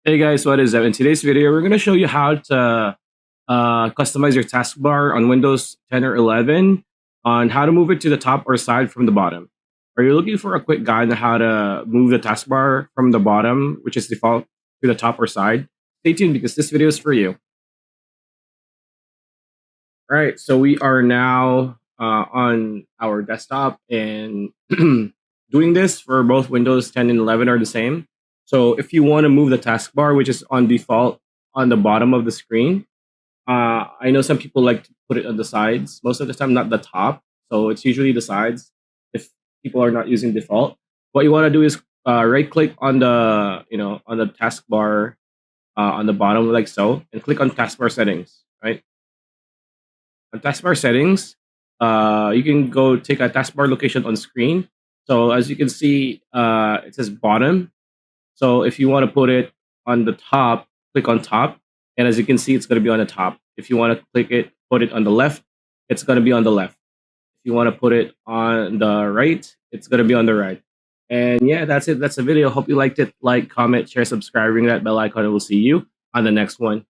Hey guys, what is up? In today's video, we're going to show you how to customize your taskbar on Windows 10 or 11 on how to move it to the top or side from the bottom. Are you looking for a quick guide on how to move the taskbar from the bottom, which is default, to the top or side? Stay tuned because this video is for you. All right, so we are now on our desktop and doing this for both Windows 10 and 11 are the same. So if you want to move the taskbar, which is on default on the bottom of the screen, I know some people like to put it on the sides. Most of the time, not the top. So it's usually the sides if people are not using default. What you want to do is right click on the on the taskbar on the bottom like so, and click on taskbar settings. Right on taskbar settings, you can go take a taskbar location on screen. So as you can see, it says bottom. So if you want to put it on the top, click on top. And as you can see, it's going to be on the top. If you want to put it on the left, it's going to be on the left. If you want to put it on the right, it's going to be on the right. And yeah, that's it. That's the video. Hope you liked it. Like, comment, share, subscribe, ring that bell icon, and we'll see you on the next one.